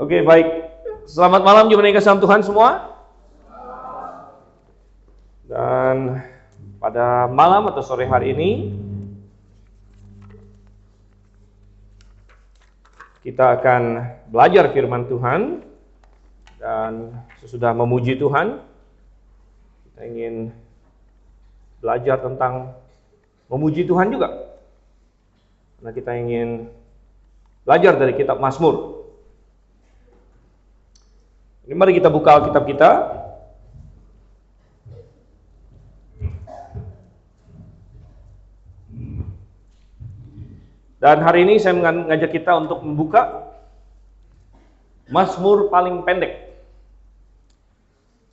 Oke, baik. Selamat malam jemaat yang kasih Tuhan semua. Dan pada malam atau sore hari ini kita akan belajar firman Tuhan. Dan sesudah memuji Tuhan, kita ingin belajar tentang memuji Tuhan juga. Karena kita ingin belajar dari kitab Mazmur. Ini mari kita buka Alkitab kita. Dan hari ini saya mengajak kita untuk membuka Mazmur paling pendek.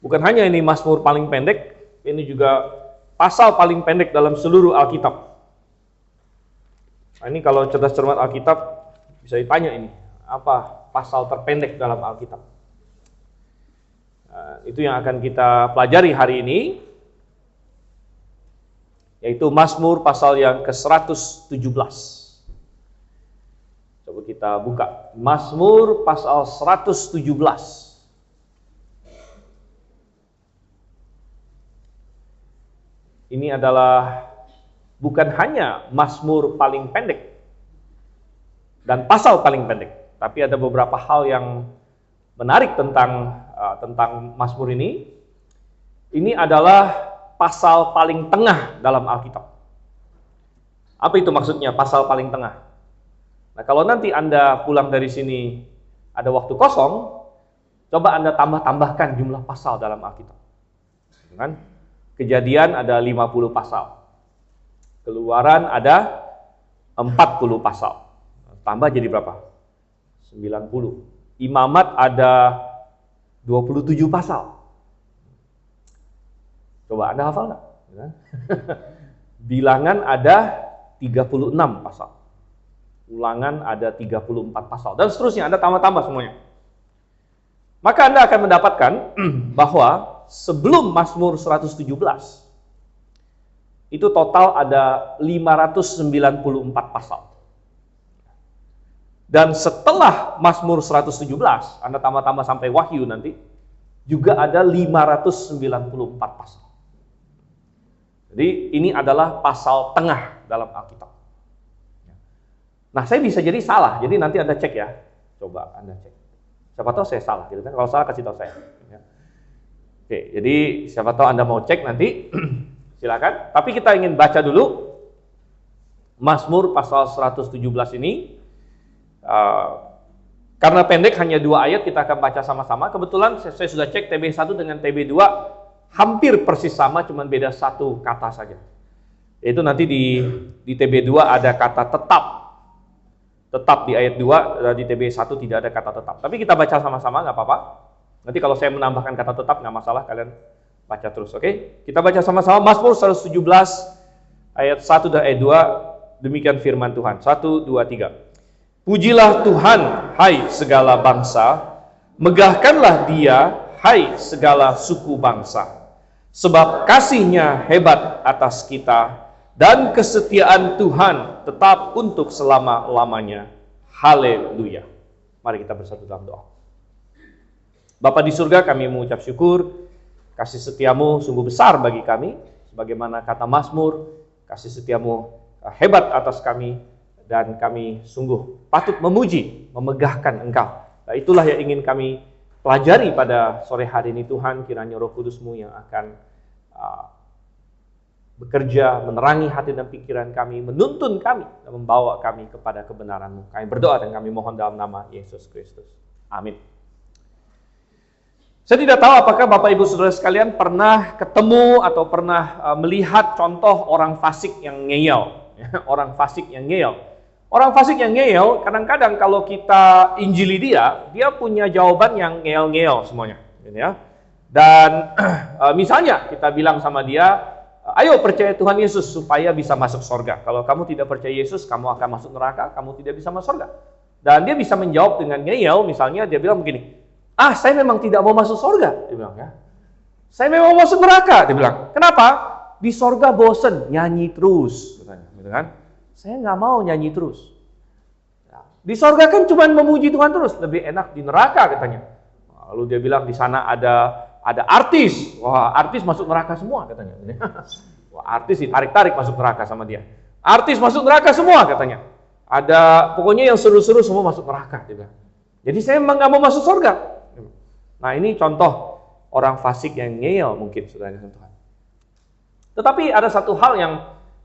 Bukan hanya ini Mazmur paling pendek, ini juga pasal paling pendek dalam seluruh Alkitab. Nah, ini kalau cerdas cermat Alkitab bisa ditanya ini, apa pasal terpendek dalam Alkitab? Nah, itu yang akan kita pelajari hari ini, yaitu Mazmur pasal yang ke-117. Coba kita buka Mazmur pasal 117. Ini adalah bukan hanya Mazmur paling pendek dan pasal paling pendek, tapi ada beberapa hal yang menarik tentang Mazmur ini. Ini adalah pasal paling tengah dalam Alkitab. Apa itu maksudnya pasal paling tengah? Nah, kalau nanti Anda pulang dari sini ada waktu kosong, coba Anda tambah-tambahkan jumlah pasal dalam Alkitab. Kan? Kejadian ada 50 pasal. Keluaran ada 40 pasal. Tambah jadi berapa? 90. Imamat ada 27 pasal. Coba Anda hafal nggak? Bilangan ada 36 pasal. Ulangan ada 34 pasal. Dan seterusnya, Anda tambah-tambah semuanya. Maka Anda akan mendapatkan bahwa sebelum Mazmur 117, itu total ada 594 pasal. Dan setelah Mazmur 117, Anda tambah-tambah sampai Wahyu nanti, juga ada 594 pasal. Jadi ini adalah pasal tengah dalam Alkitab. Nah, saya bisa jadi salah, jadi nanti Anda cek ya. Coba Anda cek. Siapa tahu saya salah, gitu kan? Kalau salah kasih tahu saya. Oke, jadi siapa tahu Anda mau cek nanti, silakan. Tapi kita ingin baca dulu Mazmur pasal 117 ini. Karena pendek hanya 2 ayat, kita akan baca sama-sama. Kebetulan saya sudah cek TB1 dengan TB2 hampir persis sama, cuman beda 1 kata saja. Yaitu nanti di TB2 ada kata tetap. Tetap di ayat 2, di TB1 tidak ada kata tetap. Tapi kita baca sama-sama, nggak apa-apa. Nanti kalau saya menambahkan kata tetap, nggak masalah, kalian baca terus, oke? Kita baca sama-sama Mazmur 117 ayat 1 dan ayat 2. Demikian firman Tuhan. 1, 2, 3. Pujilah Tuhan, hai segala bangsa, megahkanlah Dia, hai segala suku bangsa. Sebab kasih-Nya hebat atas kita, dan kesetiaan Tuhan tetap untuk selama-lamanya. Haleluya. Mari kita bersatu dalam doa. Bapa di surga, kami mengucap syukur, kasih setiamu sungguh besar bagi kami, sebagaimana kata Mazmur, kasih setiamu hebat atas kami, dan kami sungguh patut memuji, memegahkan Engkau. Nah, itulah yang ingin kami pelajari pada sore hari ini Tuhan. Kiranya Roh Kudus-Mu yang akan bekerja, menerangi hati dan pikiran kami, menuntun kami, dan membawa kami kepada kebenaran-Mu. Kami berdoa dan kami mohon dalam nama Yesus Kristus. Amin. Saya tidak tahu apakah Bapak Ibu Saudara sekalian pernah ketemu atau pernah melihat contoh orang fasik yang ngeyel. Orang fasik yang ngeyel. Orang fasik yang ngeyel, kadang-kadang kalau kita injili dia punya jawaban yang ngeyel-ngeyel semuanya. Gitu ya. Dan misalnya kita bilang sama dia, ayo percaya Tuhan Yesus supaya bisa masuk surga. Kalau kamu tidak percaya Yesus, kamu akan masuk neraka, kamu tidak bisa masuk surga. Dan dia bisa menjawab dengan ngeyel, misalnya dia bilang begini, saya memang tidak mau masuk surga. Dia bilang ya. Saya memang mau masuk neraka. Dia bilang, kenapa? Di surga bosen, nyanyi terus. Gitu kan. Saya nggak mau nyanyi terus. Di sorga kan cuma memuji Tuhan terus, lebih enak di neraka katanya. Lalu dia bilang di sana ada artis. Wah, artis masuk neraka semua katanya. Wah, artis ditarik-tarik masuk neraka sama dia. Artis masuk neraka semua katanya. Ada pokoknya yang seru-seru semua masuk neraka juga. Jadi saya memang nggak mau masuk surga. Nah, ini contoh orang fasik yang ngeyel mungkin, saudara Tuhan. Tetapi ada satu hal yang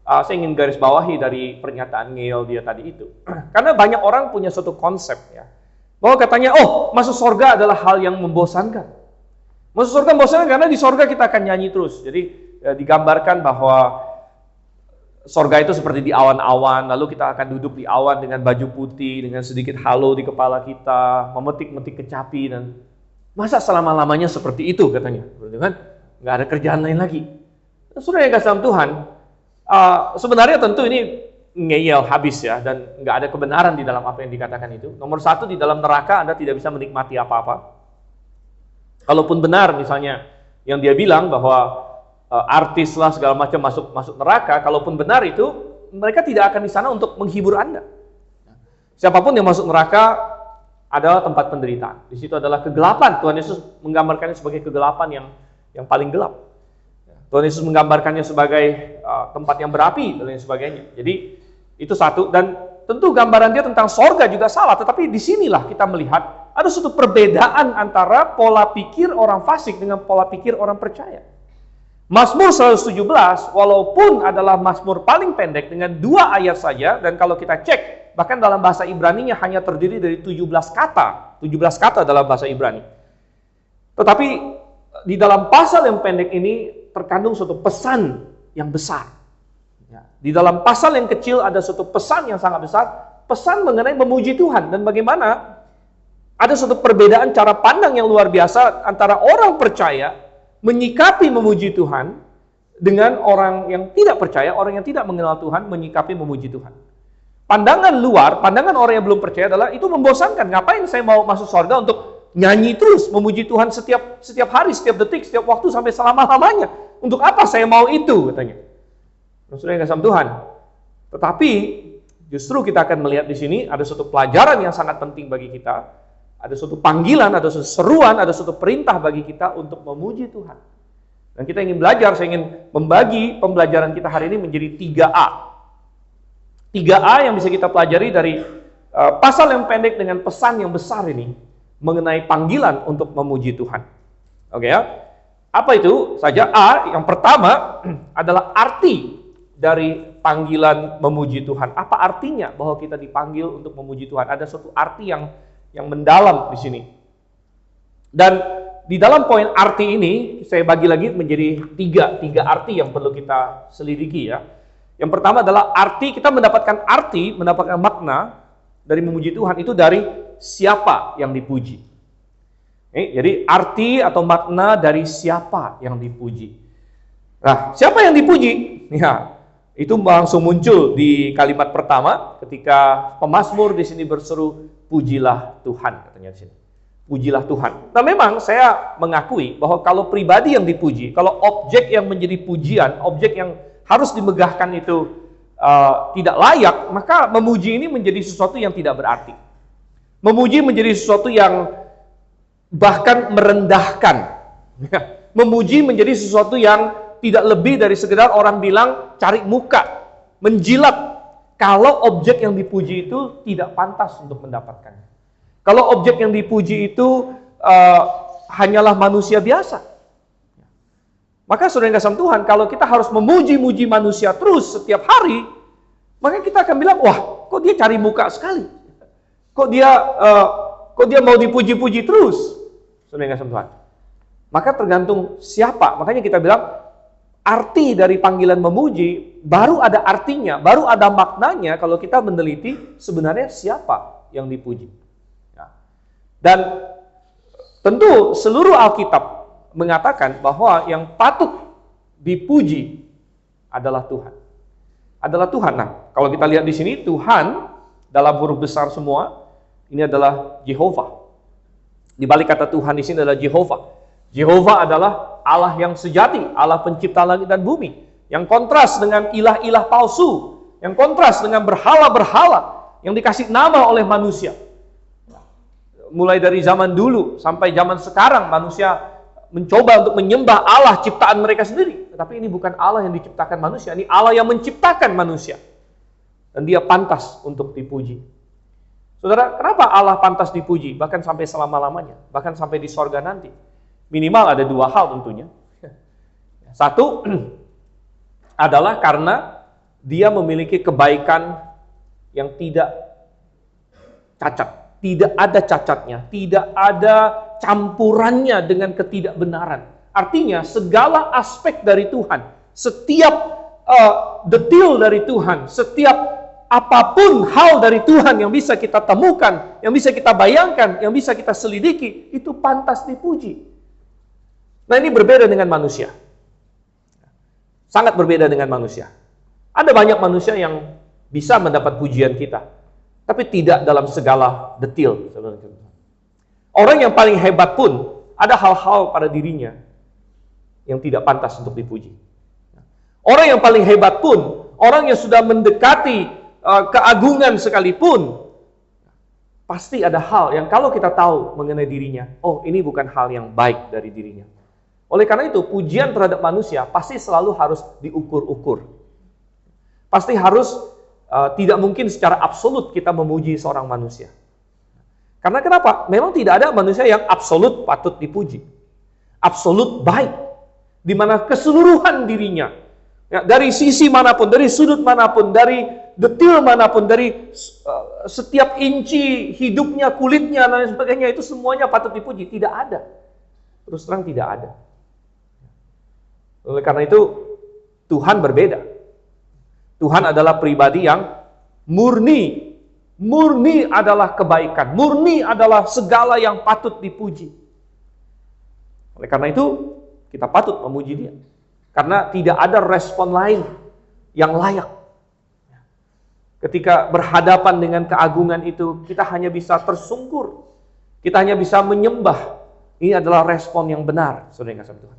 saya ingin garis bawahi dari pernyataan ngeyel dia tadi itu. Karena banyak orang punya suatu konsep ya, bahwa katanya, oh, masuk surga adalah hal yang membosankan. Masuk surga membosankan karena di surga kita akan nyanyi terus. Jadi digambarkan bahwa surga itu seperti di awan-awan, lalu kita akan duduk di awan dengan baju putih, dengan sedikit halo di kepala kita, memetik-metik kecapi, dan masa selama-lamanya seperti itu katanya, kan? Nggak ada kerjaan lain lagi. Saudara yang kasih dalam Tuhan, sebenarnya tentu ini ngeyel habis ya, dan nggak ada kebenaran di dalam apa yang dikatakan itu. Nomor satu, di dalam neraka Anda tidak bisa menikmati apa-apa. Kalaupun benar misalnya yang dia bilang bahwa artis lah segala macam masuk neraka, kalaupun benar itu, mereka tidak akan di sana untuk menghibur Anda. Siapapun yang masuk neraka adalah tempat penderitaan. Di situ adalah kegelapan. Tuhan Yesus menggambarkannya sebagai kegelapan yang paling gelap. Tuhan Yesus menggambarkannya sebagai tempat yang berapi dan lain sebagainya. Jadi itu satu, dan tentu gambaran dia tentang sorga juga salah. Tetapi disinilah kita melihat ada suatu perbedaan antara pola pikir orang fasik dengan pola pikir orang percaya. Mazmur 117, walaupun adalah mazmur paling pendek dengan 2 ayat saja, dan kalau kita cek, bahkan dalam bahasa Ibrani-nya hanya terdiri dari 17 kata dalam bahasa Ibrani. Tetapi di dalam pasal yang pendek ini terkandung suatu pesan yang besar. Di dalam pasal yang kecil ada suatu pesan yang sangat besar, pesan mengenai memuji Tuhan, dan bagaimana ada suatu perbedaan cara pandang yang luar biasa antara orang percaya menyikapi memuji Tuhan dengan orang yang tidak percaya, orang yang tidak mengenal Tuhan menyikapi memuji Tuhan. Pandangan luar, pandangan orang yang belum percaya adalah itu membosankan. Ngapain saya mau masuk surga untuk nyanyi terus memuji Tuhan setiap hari, setiap detik, setiap waktu sampai selama-lamanya? Untuk apa saya mau itu katanya? Saudara yang kasih Tuhan. Tetapi justru kita akan melihat di sini ada suatu pelajaran yang sangat penting bagi kita. Ada suatu panggilan, ada suatu seruan, ada suatu perintah bagi kita untuk memuji Tuhan. Dan kita ingin belajar, saya ingin membagi pembelajaran kita hari ini menjadi 3A. 3A yang bisa kita pelajari dari pasal yang pendek dengan pesan yang besar ini mengenai panggilan untuk memuji Tuhan. Oke ya? Apa itu saja? A, yang pertama adalah arti dari panggilan memuji Tuhan. Apa artinya bahwa kita dipanggil untuk memuji Tuhan? Ada suatu arti yang mendalam di sini. Dan di dalam poin arti ini, saya bagi lagi menjadi tiga arti yang perlu kita selidiki ya. Yang pertama adalah arti, kita mendapatkan makna dari memuji Tuhan itu dari siapa yang dipuji. Jadi arti atau makna dari siapa yang dipuji. Nah, siapa yang dipuji? Ya, itu langsung muncul di kalimat pertama ketika pemazmur di sini berseru, pujilah Tuhan, katanya di sini. Pujilah Tuhan. Nah, memang saya mengakui bahwa kalau pribadi yang dipuji, kalau objek yang menjadi pujian, objek yang harus dimegahkan itu tidak layak, maka memuji ini menjadi sesuatu yang tidak berarti. Memuji menjadi sesuatu yang bahkan merendahkan. Memuji menjadi sesuatu yang tidak lebih dari sekedar orang bilang cari muka, menjilat, kalau objek yang dipuji itu tidak pantas untuk mendapatkannya. Kalau objek yang dipuji itu hanyalah manusia biasa. Maka saudara yang kasih Tuhan, kalau kita harus memuji-muji manusia terus setiap hari, maka kita akan bilang, wah, kok dia cari muka sekali? Kok dia mau dipuji-puji terus? Saudara yang kasih Tuhan. Maka tergantung siapa. Makanya kita bilang, arti dari panggilan memuji baru ada artinya, baru ada maknanya kalau kita meneliti sebenarnya siapa yang dipuji. Dan tentu seluruh Alkitab mengatakan bahwa yang patut dipuji adalah Tuhan. Adalah Tuhan. Nah, kalau kita lihat di sini, Tuhan dalam huruf besar semua, ini adalah Jehovah. Di balik kata Tuhan di sini adalah Jehovah. Jehovah adalah Allah yang sejati, Allah pencipta langit dan bumi, yang kontras dengan ilah-ilah palsu, yang kontras dengan berhala-berhala, yang dikasih nama oleh manusia. Mulai dari zaman dulu sampai zaman sekarang, manusia mencoba untuk menyembah Allah ciptaan mereka sendiri. Tetapi ini bukan Allah yang diciptakan manusia, ini Allah yang menciptakan manusia. Dan dia pantas untuk dipuji. Saudara, kenapa Allah pantas dipuji? Bahkan sampai selama-lamanya, bahkan sampai di sorga nanti. Minimal ada dua hal tentunya. Satu, adalah karena dia memiliki kebaikan yang tidak cacat. Tidak ada cacatnya, tidak ada campurannya dengan ketidakbenaran. Artinya segala aspek dari Tuhan, setiap detil dari Tuhan, setiap apapun hal dari Tuhan yang bisa kita temukan, yang bisa kita bayangkan, yang bisa kita selidiki, itu pantas dipuji. Nah, ini berbeda dengan manusia. Sangat berbeda dengan manusia. Ada banyak manusia yang bisa mendapat pujian kita, tapi tidak dalam segala detil. Orang yang paling hebat pun ada hal-hal pada dirinya yang tidak pantas untuk dipuji. Orang yang paling hebat pun, orang yang sudah mendekati keagungan sekalipun, pasti ada hal yang kalau kita tahu mengenai dirinya, oh ini bukan hal yang baik dari dirinya. Oleh karena itu, pujian terhadap manusia pasti selalu harus diukur-ukur. Pasti harus tidak mungkin secara absolut kita memuji seorang manusia. Karena kenapa? Memang tidak ada manusia yang absolut patut dipuji. Absolut baik. Di mana keseluruhan dirinya, ya, dari sisi manapun, dari sudut manapun, dari detil manapun, dari setiap inci hidupnya, kulitnya, dan lain sebagainya, itu semuanya patut dipuji. Tidak ada. Terus terang tidak ada. Oleh karena itu, Tuhan berbeda. Tuhan adalah pribadi yang murni. Murni adalah kebaikan. Murni adalah segala yang patut dipuji. Oleh karena itu, kita patut memuji dia. Karena tidak ada respon lain yang layak. Ketika berhadapan dengan keagungan itu, kita hanya bisa tersungkur. Kita hanya bisa menyembah. Ini adalah respon yang benar, saudara yang kasih Tuhan.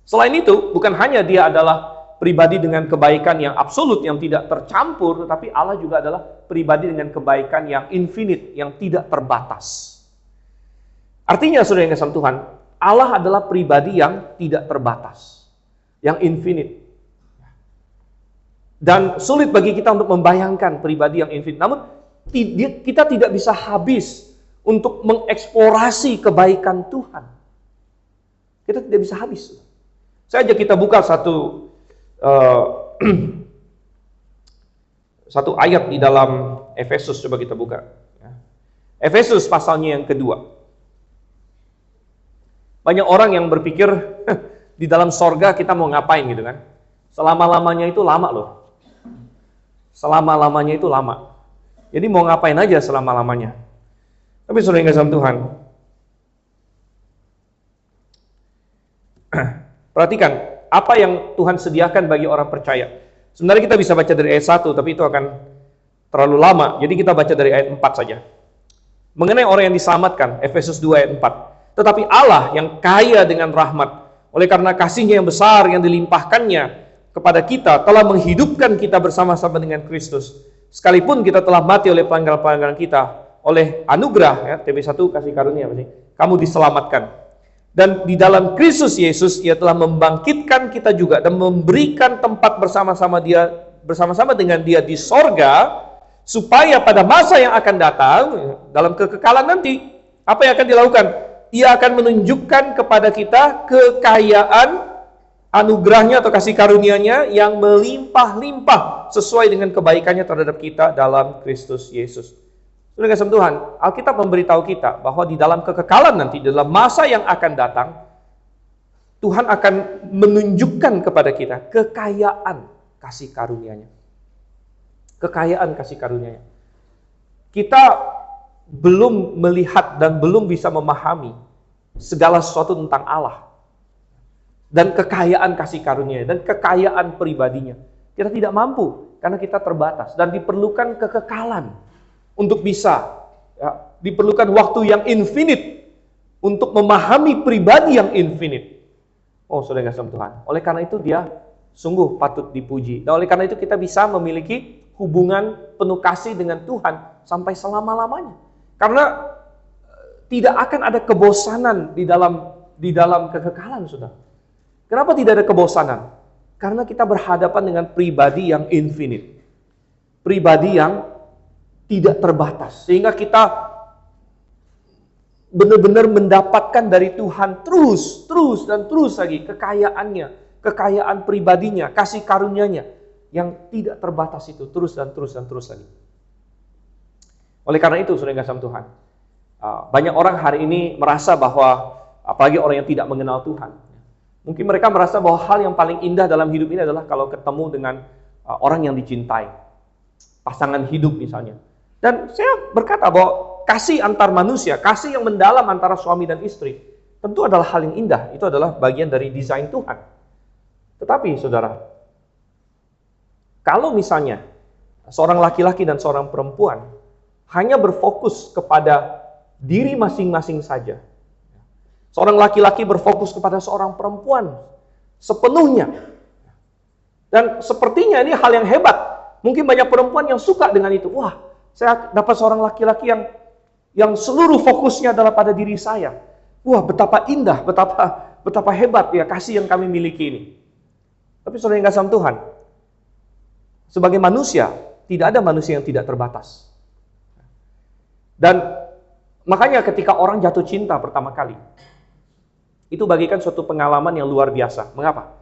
Selain itu, bukan hanya dia adalah pribadi dengan kebaikan yang absolut, yang tidak tercampur, tetapi Allah juga adalah pribadi dengan kebaikan yang infinite, yang tidak terbatas. Artinya, saudara yang kasih Tuhan, Allah adalah pribadi yang tidak terbatas, yang infinite. Dan sulit bagi kita untuk membayangkan pribadi yang infinite. Namun, kita tidak bisa habis untuk mengeksplorasi kebaikan Tuhan. Kita tidak bisa habis. Saya ajak kita buka satu ayat di dalam Efesus, coba kita buka. Efesus pasalnya yang kedua. Banyak orang yang berpikir di dalam sorga kita mau ngapain gitu kan. Selama-lamanya itu lama loh. Selama-lamanya itu lama. Jadi mau ngapain aja selama-lamanya. Tapi saudara yang kasih Tuhan, perhatikan apa yang Tuhan sediakan bagi orang percaya. Sebenarnya kita bisa baca dari ayat 1, tapi itu akan terlalu lama. Jadi kita baca dari ayat 4 saja. Mengenai orang yang diselamatkan, Efesus 2 ayat 4. Tetapi Allah yang kaya dengan rahmat, oleh karena kasih-Nya yang besar yang dilimpahkannya kepada kita, telah menghidupkan kita bersama-sama dengan Kristus. Sekalipun kita telah mati oleh pelanggaran-pelanggaran kita, oleh anugerah, ya, TB1 kasih karunia, kamu diselamatkan. Dan di dalam Kristus Yesus, Ia telah membangkitkan kita juga dan memberikan tempat bersama-sama dengan Dia di sorga, supaya pada masa yang akan datang, dalam kekekalan nanti, apa yang akan dilakukan? Ia akan menunjukkan kepada kita kekayaan anugerahnya atau kasih karunia-Nya yang melimpah-limpah sesuai dengan kebaikannya terhadap kita dalam Kristus Yesus. Sudah kasih Tuhan, Alkitab memberitahu kita bahwa di dalam kekekalan nanti, dalam masa yang akan datang, Tuhan akan menunjukkan kepada kita kekayaan kasih karunia-Nya. Kekayaan kasih karunia-Nya. Kita belum melihat dan belum bisa memahami segala sesuatu tentang Allah. Dan kekayaan kasih karunia-Nya, dan kekayaan pribadinya. Kita tidak mampu, karena kita terbatas. Dan diperlukan kekekalan untuk bisa, ya, diperlukan waktu yang infinite untuk memahami pribadi yang infinite. Oh, saudara kasih Tuhan. Oleh karena itu dia sungguh patut dipuji. Dan oleh karena itu kita bisa memiliki hubungan penuh kasih dengan Tuhan sampai selama-lamanya. Karena tidak akan ada kebosanan di dalam kekekalan, Saudara. Kenapa tidak ada kebosanan? Karena kita berhadapan dengan pribadi yang infinite. Pribadi yang tidak terbatas. Sehingga kita benar-benar mendapatkan dari Tuhan terus lagi kekayaannya, kekayaan pribadinya, kasih karunia-Nya yang tidak terbatas itu, terus lagi. Oleh karena itu, saudara yang kasih Tuhan, banyak orang hari ini merasa bahwa, apalagi orang yang tidak mengenal Tuhan, mungkin mereka merasa bahwa hal yang paling indah dalam hidup ini adalah kalau ketemu dengan orang yang dicintai, pasangan hidup misalnya. Dan saya berkata bahwa kasih antar manusia, kasih yang mendalam antara suami dan istri, tentu adalah hal yang indah. Itu adalah bagian dari desain Tuhan. Tetapi saudara, kalau misalnya seorang laki-laki dan seorang perempuan hanya berfokus kepada diri masing-masing saja, seorang laki-laki berfokus kepada seorang perempuan sepenuhnya, dan sepertinya ini hal yang hebat. Mungkin banyak perempuan yang suka dengan itu. Wah, saya dapat seorang laki-laki yang seluruh fokusnya adalah pada diri saya. Wah, betapa indah, betapa hebat ya kasih yang kami miliki ini. Tapi saudara yang kasih Tuhan, sebagai manusia, tidak ada manusia yang tidak terbatas. Dan makanya ketika orang jatuh cinta pertama kali, itu bagikan suatu pengalaman yang luar biasa. Mengapa?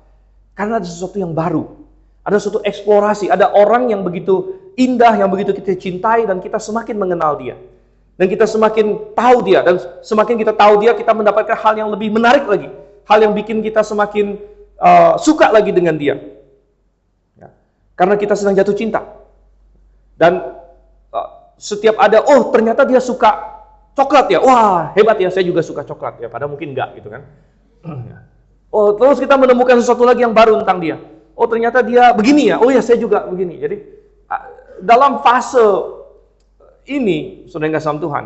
Karena ada sesuatu yang baru. Ada suatu eksplorasi, ada orang yang begitu indah, yang begitu kita cintai, dan kita semakin mengenal dia. Dan kita semakin tahu dia, dan semakin kita tahu dia, kita mendapatkan hal yang lebih menarik lagi. Hal yang bikin kita semakin suka lagi dengan dia. Ya. Karena kita sedang jatuh cinta. Dan setiap ada, oh ternyata dia suka coklat ya, wah hebat ya, saya juga suka coklat ya, padahal mungkin enggak gitu kan. Oh terus kita menemukan sesuatu lagi yang baru tentang dia. Oh ternyata dia begini ya, oh ya saya juga begini. Jadi dalam fase ini, saudara yang kasih Tuhan,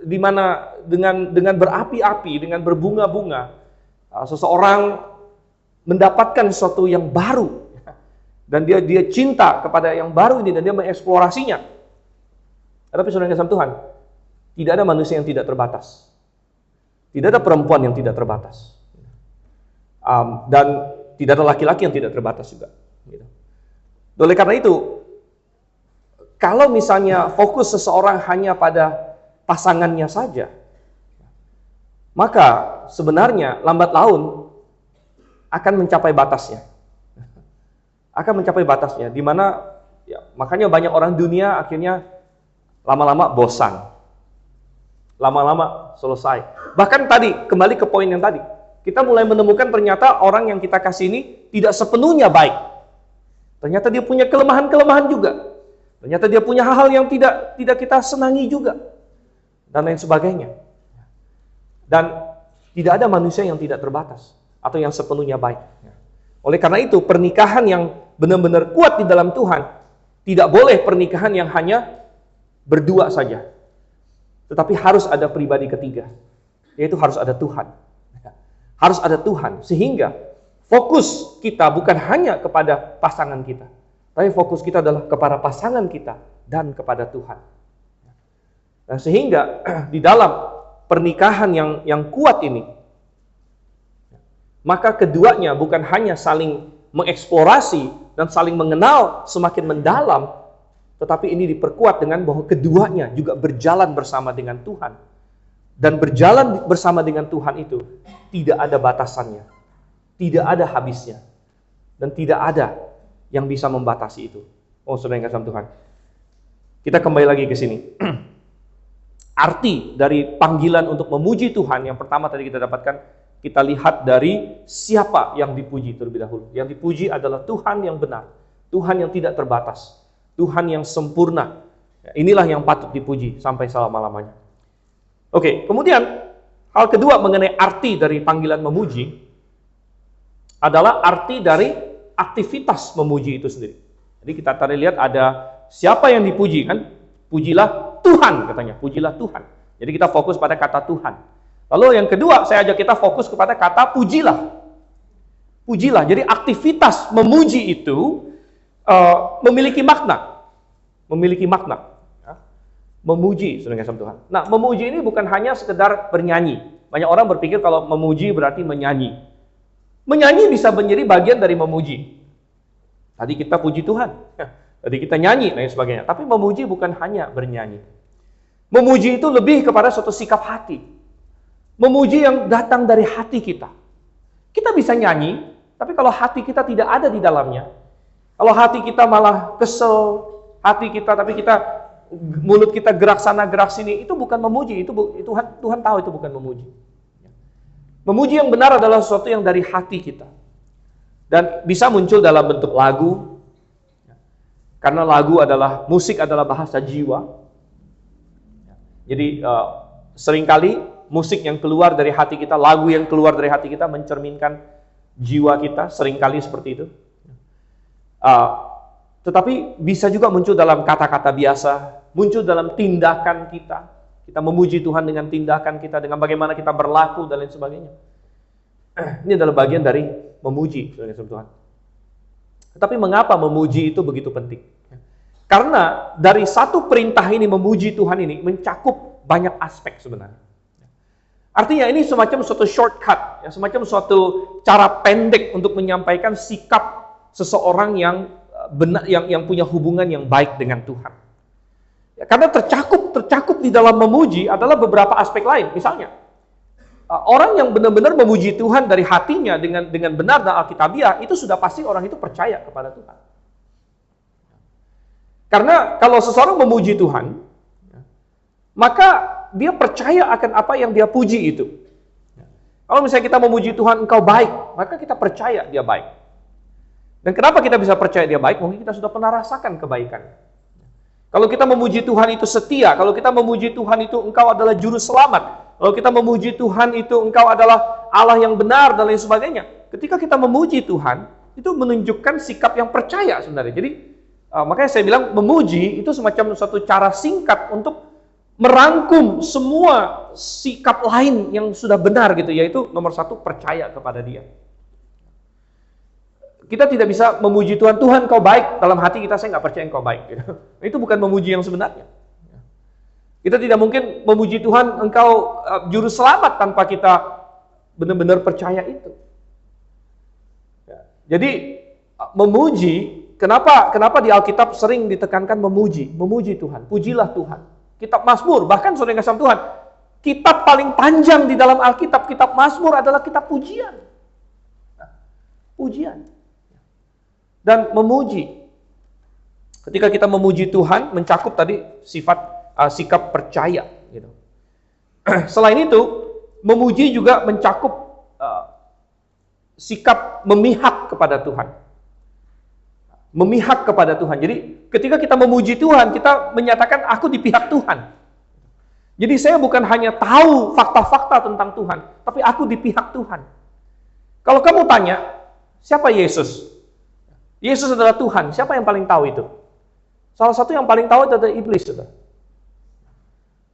di mana dengan berapi-api, dengan berbunga-bunga, seseorang mendapatkan sesuatu yang baru, dan dia cinta kepada yang baru ini, dan dia mengeksplorasinya. Tetapi saudara yang kasih Tuhan, tidak ada manusia yang tidak terbatas, tidak ada perempuan yang tidak terbatas, dan tidak ada laki-laki yang tidak terbatas juga. Oleh karena itu, kalau misalnya fokus seseorang hanya pada pasangannya saja, maka sebenarnya lambat laun akan mencapai batasnya. Akan mencapai batasnya, di mana ya, makanya banyak orang dunia akhirnya lama-lama bosan. Lama-lama selesai. Bahkan tadi, kembali ke poin yang tadi, kita mulai menemukan ternyata orang yang kita kasih ini tidak sepenuhnya baik. Ternyata dia punya kelemahan-kelemahan juga. Ternyata dia punya hal-hal yang tidak kita senangi juga. Dan lain sebagainya. Dan tidak ada manusia yang tidak terbatas. Atau yang sepenuhnya baik. Oleh karena itu, pernikahan yang benar-benar kuat di dalam Tuhan, tidak boleh pernikahan yang hanya berdua saja. Tetapi harus ada pribadi ketiga. Yaitu harus ada Tuhan. Harus ada Tuhan. Sehingga fokus kita bukan hanya kepada pasangan kita. Tapi fokus kita adalah kepada pasangan kita dan kepada Tuhan. Nah, sehingga di dalam pernikahan yang kuat ini, maka keduanya bukan hanya saling mengeksplorasi dan saling mengenal semakin mendalam, tetapi ini diperkuat dengan bahwa keduanya juga berjalan bersama dengan Tuhan. Dan berjalan bersama dengan Tuhan itu tidak ada batasannya, tidak ada habisnya, dan tidak ada yang bisa membatasi itu. Oh, saudara yang kasih Tuhan, kita kembali lagi ke sini. Arti dari panggilan untuk memuji Tuhan yang pertama tadi kita dapatkan, kita lihat dari siapa yang dipuji terlebih dahulu. Yang dipuji adalah Tuhan yang benar, Tuhan yang tidak terbatas, Tuhan yang sempurna. Inilah yang patut dipuji sampai selama-lamanya. Oke, kemudian hal kedua mengenai arti dari panggilan memuji adalah arti dari aktivitas memuji itu sendiri. Jadi kita tadi lihat ada siapa yang dipuji kan? Pujilah Tuhan katanya, pujilah Tuhan. Jadi kita fokus pada kata Tuhan. Lalu yang kedua, saya ajak kita fokus kepada kata pujilah. Pujilah. Jadi aktivitas memuji itu memiliki makna. Memiliki makna. Ya. Memuji, saudara kasih Tuhan. Nah, memuji ini bukan hanya sekedar bernyanyi. Banyak orang berpikir kalau memuji berarti menyanyi. Menyanyi bisa menjadi bagian dari memuji. Tadi kita puji Tuhan. Tadi kita nyanyi dan sebagainya. Tapi memuji bukan hanya bernyanyi. Memuji itu lebih kepada suatu sikap hati. Memuji yang datang dari hati kita. Kita bisa nyanyi, tapi kalau hati kita tidak ada di dalamnya, kalau hati kita malah kesel, hati kita tapi mulut kita gerak sana gerak sini, itu bukan memuji, itu Tuhan tahu itu bukan memuji. Memuji yang benar adalah sesuatu yang dari hati kita. Dan bisa muncul dalam bentuk lagu. Karena lagu adalah, musik adalah bahasa jiwa. Jadi seringkali musik yang keluar dari hati kita, lagu yang keluar dari hati kita mencerminkan jiwa kita, seringkali seperti itu. Tetapi bisa juga muncul dalam kata-kata biasa, muncul dalam tindakan kita. Kita memuji Tuhan dengan tindakan kita, dengan bagaimana kita berlaku dan lain sebagainya. Ini adalah bagian dari memuji Tuhan. Tetapi mengapa memuji itu begitu penting? Karena dari satu perintah ini, memuji Tuhan ini, mencakup banyak aspek sebenarnya. Artinya ini semacam suatu shortcut, ya, semacam suatu cara pendek untuk menyampaikan sikap seseorang yang benar, yang punya hubungan yang baik dengan Tuhan. Ya, karena tercakup di dalam memuji adalah beberapa aspek lain. Misalnya, orang yang benar-benar memuji Tuhan dari hatinya dengan benar dan alkitabiah, itu sudah pasti orang itu percaya kepada Tuhan. Karena kalau seseorang memuji Tuhan, maka dia percaya akan apa yang dia puji itu. Kalau misalnya kita memuji Tuhan, engkau baik, maka kita percaya dia baik. Dan kenapa kita bisa percaya dia baik? Mungkin kita sudah pernah rasakan kebaikan. Kalau kita memuji Tuhan itu setia, kalau kita memuji Tuhan itu engkau adalah juru selamat, kalau kita memuji Tuhan itu engkau adalah Allah yang benar dan lain sebagainya. Ketika kita memuji Tuhan, itu menunjukkan sikap yang percaya sebenarnya. Jadi makanya saya bilang memuji itu semacam suatu cara singkat untuk merangkum semua sikap lain yang sudah benar gitu, yaitu nomor satu, percaya kepada dia. Kita tidak bisa memuji Tuhan, Tuhan kau baik, dalam hati kita saya nggak percaya engkau baik gitu. Itu bukan memuji yang sebenarnya. Kita tidak mungkin memuji Tuhan engkau juru selamat tanpa kita benar-benar percaya itu. Jadi memuji, kenapa di Alkitab sering ditekankan memuji Tuhan, pujilah Tuhan. Kitab Mazmur, bahkan saudara yang kasih Tuhan, kitab paling panjang di dalam Alkitab, kitab Mazmur adalah kitab pujian. Pujian. Dan memuji. Ketika kita memuji Tuhan, mencakup tadi sikap percaya. Gitu. Selain itu, memuji juga mencakup sikap memihak kepada Tuhan. Memihak kepada Tuhan. Jadi ketika kita memuji Tuhan, kita menyatakan aku di pihak Tuhan. Jadi saya bukan hanya tahu fakta-fakta tentang Tuhan, tapi aku di pihak Tuhan. Kalau kamu tanya, siapa Yesus? Yesus adalah Tuhan. Siapa yang paling tahu itu? Salah satu yang paling tahu itu adalah iblis.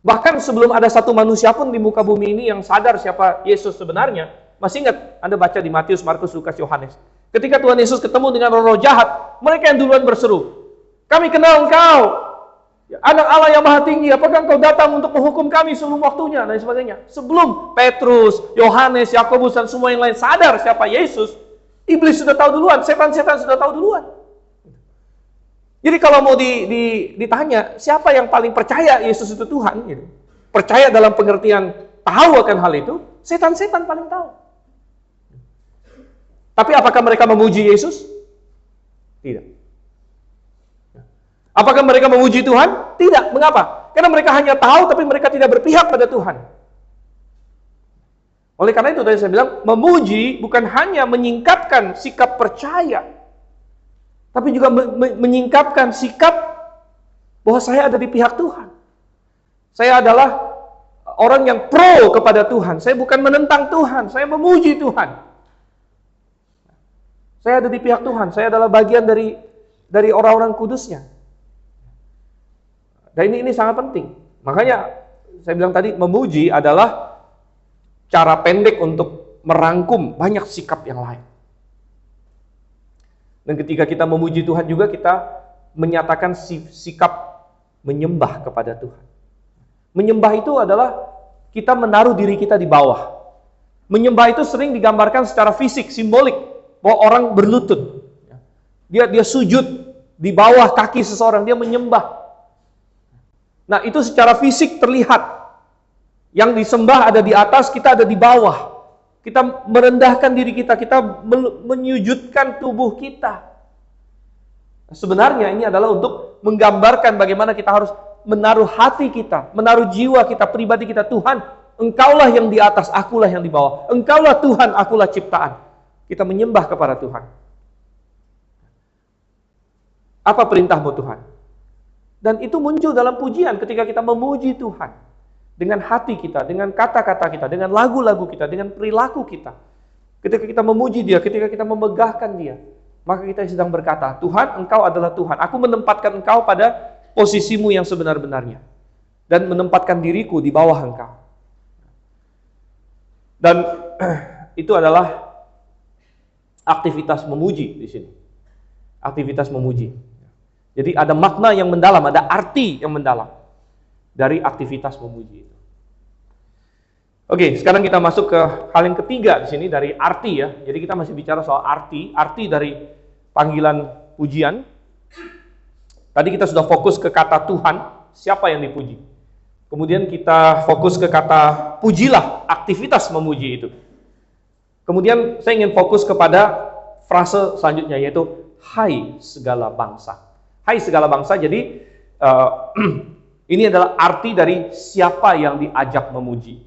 Bahkan sebelum ada satu manusia pun di muka bumi ini yang sadar siapa Yesus sebenarnya. Masih ingat Anda baca di Matius, Markus, Lukas, Yohanes. Ketika Tuhan Yesus ketemu dengan roh-roh jahat, mereka yang duluan berseru, kami kenal engkau, anak Allah yang maha tinggi, apakah engkau datang untuk menghukum kami sebelum waktunya, dan sebagainya. Sebelum Petrus, Yohanes, Yakobus, dan semua yang lain sadar siapa Yesus, iblis sudah tahu duluan, setan-setan sudah tahu duluan. Jadi kalau mau ditanya, siapa yang paling percaya Yesus itu Tuhan, gitu. Percaya dalam pengertian tahu akan hal itu, setan-setan paling tahu. Tapi apakah mereka memuji Yesus? Tidak. Apakah mereka memuji Tuhan? Tidak. Mengapa? Karena mereka hanya tahu, tapi mereka tidak berpihak pada Tuhan. Oleh karena itu tadi saya bilang, memuji bukan hanya menyingkapkan sikap percaya, tapi juga menyingkapkan sikap bahwa saya ada di pihak Tuhan. Saya adalah orang yang pro kepada Tuhan. Saya bukan menentang Tuhan, saya memuji Tuhan. Saya ada di pihak Tuhan, saya adalah bagian dari orang-orang kudusnya. Dan ini sangat penting. Makanya saya bilang tadi, memuji adalah cara pendek untuk merangkum banyak sikap yang lain. Dan ketika kita memuji Tuhan juga kita menyatakan sikap menyembah kepada Tuhan. Menyembah itu adalah kita menaruh diri kita di bawah. Menyembah itu sering digambarkan secara fisik, simbolik, bahwa orang berlutut. Dia sujud di bawah kaki seseorang, dia menyembah. Nah, itu secara fisik terlihat. Yang disembah ada di atas, kita ada di bawah. Kita merendahkan diri kita, kita menyujudkan tubuh kita. Sebenarnya ini adalah untuk menggambarkan bagaimana kita harus menaruh hati kita, menaruh jiwa kita, pribadi kita. Tuhan, Engkaulah yang di atas, akulah yang di bawah. Engkaulah Tuhan, akulah ciptaan. Kita menyembah kepada Tuhan. Apa perintahmu Tuhan? Dan itu muncul dalam pujian ketika kita memuji Tuhan. Dengan hati kita, dengan kata-kata kita, dengan lagu-lagu kita, dengan perilaku kita. Ketika kita memuji Dia, ketika kita memegahkan Dia, maka kita sedang berkata, Tuhan, Engkau adalah Tuhan. Aku menempatkan Engkau pada posisimu yang sebenar-benarnya. Dan menempatkan diriku di bawah Engkau. Dan itu adalah aktivitas memuji di sini. Aktivitas memuji. Jadi ada makna yang mendalam, ada arti yang mendalam dari aktivitas memuji itu. Oke, sekarang kita masuk ke hal yang ketiga di sini dari arti ya. Jadi kita masih bicara soal arti dari panggilan pujian. Tadi kita sudah fokus ke kata Tuhan, siapa yang dipuji. Kemudian kita fokus ke kata pujilah, aktivitas memuji itu. Kemudian saya ingin fokus kepada frase selanjutnya yaitu hai segala bangsa. Hai segala bangsa, jadi ini adalah arti dari siapa yang diajak memuji.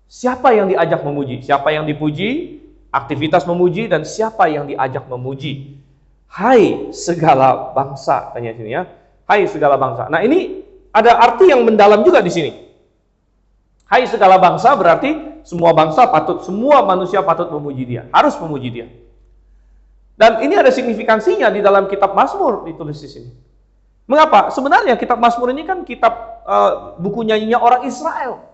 Siapa yang diajak memuji? Siapa yang dipuji? Aktivitas memuji dan siapa yang diajak memuji? Hai segala bangsa, tanya sini ya. Hai segala bangsa. Nah, ini ada arti yang mendalam juga di sini. Hai segala bangsa berarti semua bangsa semua manusia patut memuji Dia, harus memuji Dia. Dan ini ada signifikansinya di dalam kitab Mazmur ditulis di sini. Mengapa? Sebenarnya kitab Mazmur ini kan kitab buku nyanyinya orang Israel.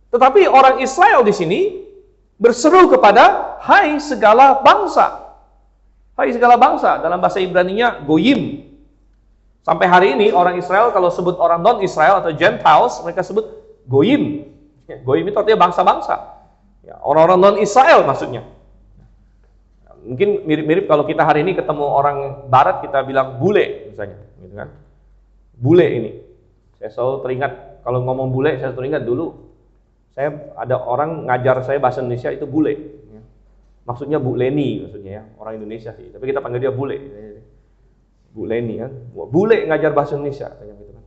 Tetapi orang Israel di sini berseru kepada hai segala bangsa. Hai segala bangsa, dalam bahasa Ibrani-nya goyim. Sampai hari ini orang Israel kalau sebut orang non-Israel atau Gentiles, mereka sebut goyim. Goyim itu artinya bangsa-bangsa. Ya, orang-orang non-Israel maksudnya. Mungkin mirip-mirip kalau kita hari ini ketemu orang barat kita bilang bule misalnya, gitu kan. Bule ini. Saya selalu teringat kalau ngomong bule saya teringat dulu saya ada orang ngajar saya bahasa Indonesia itu bule. Maksudnya Bu Leni maksudnya ya, orang Indonesia sih. Tapi kita panggil dia bule. Bu Leni kan. Bule ngajar bahasa Indonesia kayak gitu kan.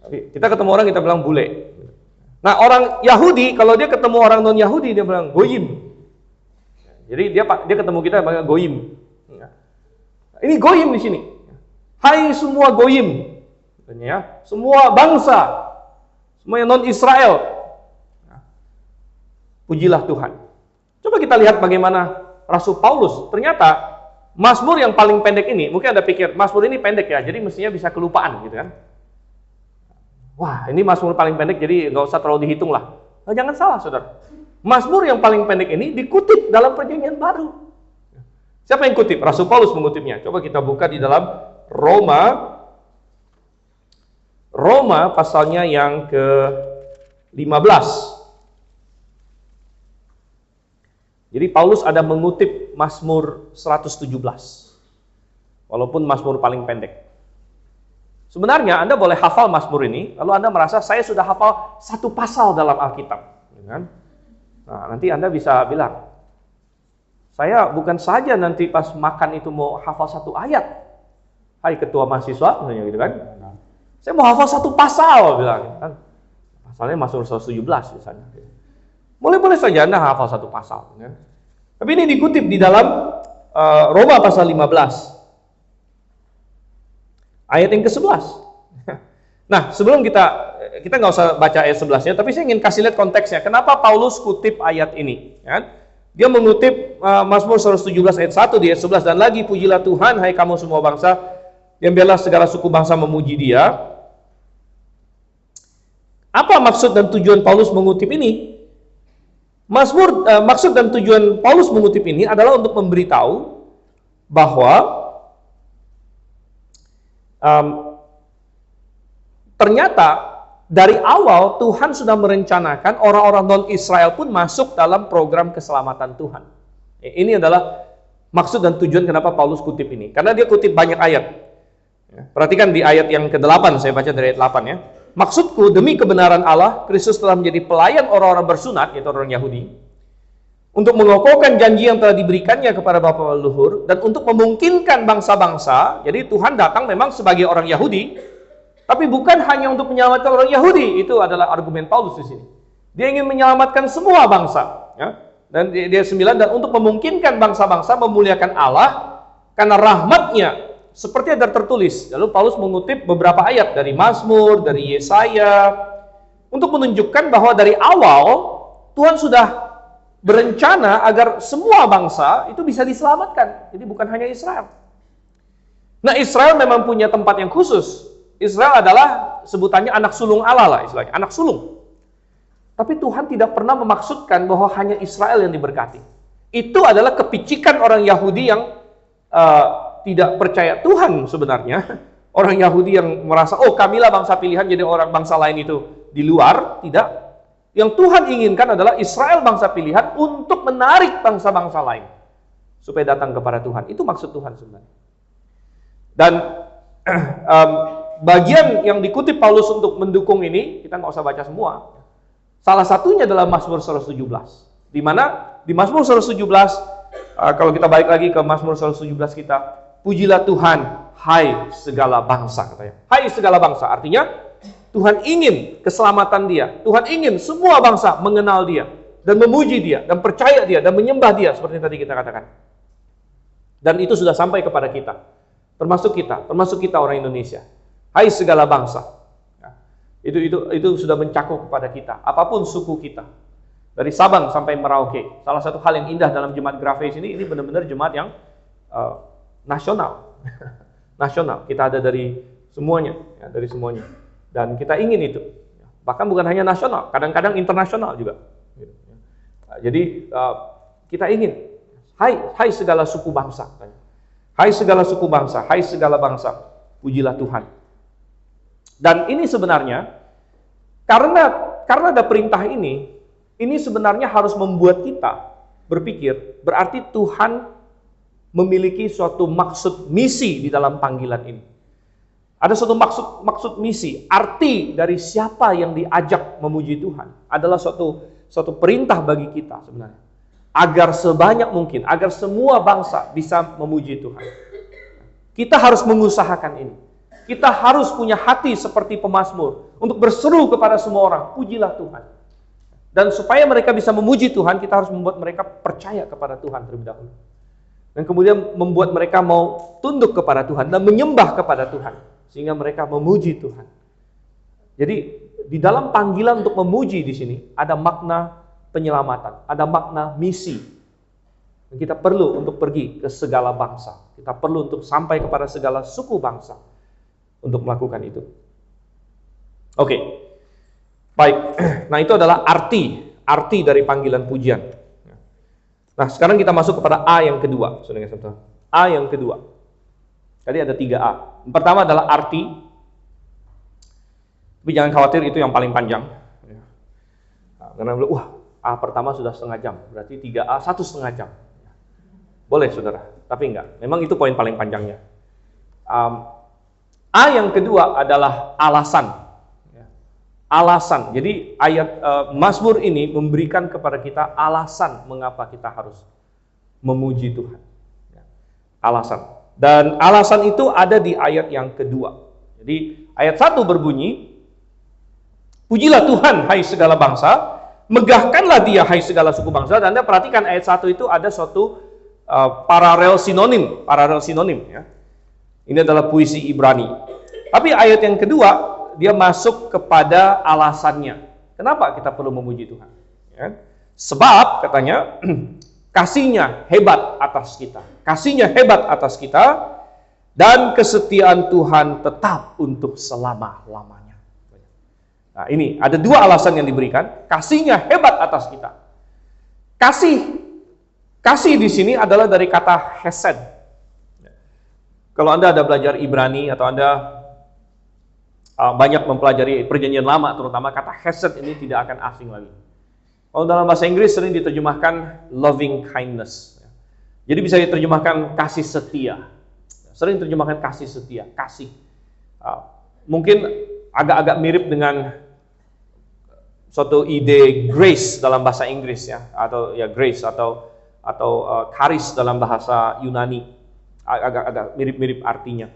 Tapi kita ketemu orang kita bilang bule. Nah, orang Yahudi kalau dia ketemu orang non-Yahudi dia bilang goyim. Jadi dia ketemu kita panggil goyim. Ini goyim di sini. Hai semua goyim, ya, semua bangsa, semua yang non Israel, pujilah Tuhan. Coba kita lihat bagaimana Rasul Paulus. Ternyata Mazmur yang paling pendek ini, mungkin Anda pikir Mazmur ini pendek ya, jadi mestinya bisa kelupaan gitu kan. Wah, ini Mazmur paling pendek, jadi nggak usah terlalu dihitung lah. Nah, jangan salah, saudara. Mazmur yang paling pendek ini dikutip dalam Perjanjian Baru. Siapa yang kutip? Rasul Paulus mengutipnya. Coba kita buka di dalam Roma pasalnya yang ke-15. Jadi Paulus ada mengutip Mazmur 117. Walaupun Mazmur paling pendek. Sebenarnya Anda boleh hafal Mazmur ini, lalu Anda merasa saya sudah hafal satu pasal dalam Alkitab, kan? Nah, nanti Anda bisa bilang, saya bukan saja nanti pas makan itu mau hafal satu ayat. Hai ketua mahasiswa, misalnya gitu kan. Saya mau hafal satu pasal, bilang kan. Pasalnya Mazmur 117 misalnya. Boleh-boleh saja Anda hafal satu pasal. Ya. Tapi ini dikutip di dalam Roma pasal 15. Ayat yang ke-11. Nah, sebelum kita nggak usah baca ayat 11-nya, tapi saya ingin kasih lihat konteksnya. Kenapa Paulus kutip ayat ini? Ya? Dia mengutip Mazmur 117 ayat 1 di ayat 11. Dan lagi, pujilah Tuhan, hai kamu semua bangsa, yang biarlah segala suku bangsa memuji Dia. Apa maksud dan tujuan Paulus mengutip ini? Maksud dan tujuan Paulus mengutip ini adalah untuk memberitahu bahwa ternyata dari awal Tuhan sudah merencanakan orang-orang non-Israel pun masuk dalam program keselamatan Tuhan. Ini adalah maksud dan tujuan kenapa Paulus kutip ini. Karena dia kutip banyak ayat. Perhatikan di ayat yang ke-8, saya baca dari ayat 8 ya. Maksudku, demi kebenaran Allah, Kristus telah menjadi pelayan orang-orang bersunat, yaitu orang Yahudi, untuk mengokohkan janji yang telah diberikannya kepada bapa leluhur, dan untuk memungkinkan bangsa-bangsa. Jadi Tuhan datang memang sebagai orang Yahudi, tapi bukan hanya untuk menyelamatkan orang Yahudi. Itu adalah argumen Paulus di sini. Dia ingin menyelamatkan semua bangsa. Ya? Dan dia 9, dan untuk memungkinkan bangsa-bangsa memuliakan Allah, karena rahmatnya, seperti ada tertulis. Lalu Paulus mengutip beberapa ayat dari Mazmur, dari Yesaya, untuk menunjukkan bahwa dari awal Tuhan sudah berencana agar semua bangsa itu bisa diselamatkan. Jadi bukan hanya Israel. Nah, Israel memang punya tempat yang khusus. Israel adalah sebutannya anak sulung Allah lah istilahnya, anak sulung. Tapi Tuhan tidak pernah memaksudkan bahwa hanya Israel yang diberkati. Itu adalah kepicikan orang Yahudi yang tidak percaya Tuhan sebenarnya. Orang Yahudi yang merasa, oh kamilah bangsa pilihan, jadi orang bangsa lain itu di luar. Tidak. Yang Tuhan inginkan adalah Israel bangsa pilihan untuk menarik bangsa-bangsa lain supaya datang kepada Tuhan. Itu maksud Tuhan sebenarnya. Dan bagian yang dikutip Paulus untuk mendukung ini, kita nggak usah baca semua. Salah satunya adalah Mazmur 117. Di mana di Mazmur 117, kalau kita balik lagi ke Mazmur 117 kita, pujilah Tuhan, hai segala bangsa, katanya. Hai segala bangsa, artinya Tuhan ingin keselamatan dia. Tuhan ingin semua bangsa mengenal dia, dan memuji dia, dan percaya dia, dan menyembah dia, seperti yang tadi kita katakan. Dan itu sudah sampai kepada kita. Termasuk kita orang Indonesia. Hai segala bangsa. Itu sudah mencakup kepada kita, apapun suku kita. Dari Sabang sampai Merauke. Salah satu hal yang indah dalam Jemaat Grace ini benar-benar jemaat yang nasional. Nasional. Kita ada dari semuanya, ya, dari semuanya. Dan kita ingin itu. Bahkan bukan hanya nasional, kadang-kadang internasional juga. Jadi kita ingin, hai segala suku bangsa. Hai segala suku bangsa, hai segala bangsa, pujilah Tuhan. Dan ini sebenarnya karena ada perintah ini sebenarnya harus membuat kita berpikir, berarti Tuhan memiliki suatu maksud misi di dalam panggilan ini. Ada suatu maksud misi, arti dari siapa yang diajak memuji Tuhan adalah suatu perintah bagi kita sebenarnya. Agar sebanyak mungkin, agar semua bangsa bisa memuji Tuhan. Kita harus mengusahakan ini. Kita harus punya hati seperti pemazmur untuk berseru kepada semua orang, pujilah Tuhan. Dan supaya mereka bisa memuji Tuhan, kita harus membuat mereka percaya kepada Tuhan terlebih dahulu. Dan kemudian membuat mereka mau tunduk kepada Tuhan dan menyembah kepada Tuhan, sehingga mereka memuji Tuhan. Jadi di dalam panggilan untuk memuji di sini ada makna penyelamatan, ada makna misi. Dan kita perlu untuk pergi ke segala bangsa. Kita perlu untuk sampai kepada segala suku bangsa untuk melakukan itu. Oke. Baik. Nah, itu adalah arti dari panggilan pujian. Nah, sekarang kita masuk kepada A yang kedua. Saudara-saudara. A yang kedua. Tadi ada 3A. Yang pertama adalah arti. Tapi jangan khawatir, itu yang paling panjang. Karena A pertama sudah setengah jam. Berarti 3A 1,5 jam. Boleh, saudara. Tapi enggak. Memang itu poin paling panjangnya. A yang kedua adalah alasan. Alasan. Jadi ayat Mazmur ini memberikan kepada kita alasan mengapa kita harus memuji Tuhan. Alasan. Dan alasan itu ada di ayat yang kedua. Jadi ayat 1 berbunyi, pujilah Tuhan, hai segala bangsa, megahkanlah dia, hai segala suku bangsa. Dan Anda perhatikan ayat 1 itu ada suatu paralel sinonim ya. Ini adalah puisi Ibrani. Tapi ayat yang kedua dia masuk kepada alasannya. Kenapa kita perlu memuji Tuhan? Ya. Sebab katanya kasih-Nya hebat atas kita. Kasih-Nya hebat atas kita dan kesetiaan Tuhan tetap untuk selama-lamanya. Nah, ini ada 2 alasan yang diberikan. Kasih-Nya hebat atas kita. Kasih di sini adalah dari kata hesed. Kalau Anda ada belajar Ibrani atau Anda banyak mempelajari perjanjian lama, terutama kata hesed ini tidak akan asing lagi. Kalau dalam bahasa Inggris sering diterjemahkan loving kindness. Jadi bisa diterjemahkan kasih setia. Sering diterjemahkan kasih setia, kasih. Mungkin agak-agak mirip dengan suatu ide grace dalam bahasa Inggris ya, atau ya grace atau charis dalam bahasa Yunani, agak mirip-mirip artinya.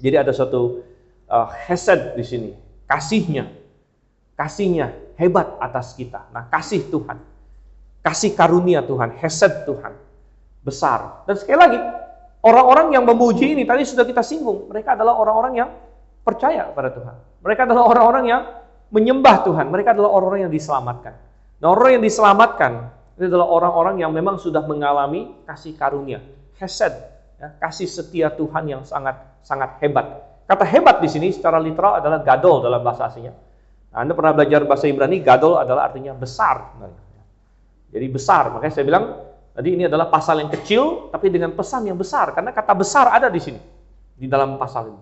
Jadi ada suatu hesed di sini, kasihnya hebat atas kita. Nah, kasih Tuhan, kasih karunia Tuhan, hesed Tuhan besar. Dan sekali lagi, orang-orang yang memuji ini tadi sudah kita singgung, mereka adalah orang-orang yang percaya pada Tuhan. Mereka adalah orang-orang yang menyembah Tuhan. Mereka adalah orang-orang yang diselamatkan. Nah, orang yang diselamatkan ini adalah orang-orang yang memang sudah mengalami kasih karunia, hesed, ya, kasih setia Tuhan yang sangat hebat. Kata hebat di sini secara literal adalah gadol dalam bahasa aslinya. Nah, Anda pernah belajar bahasa Ibrani, gadol adalah artinya besar. Jadi besar, makanya saya bilang tadi ini adalah pasal yang kecil tapi dengan pesan yang besar, karena kata besar ada di sini di dalam pasal ini.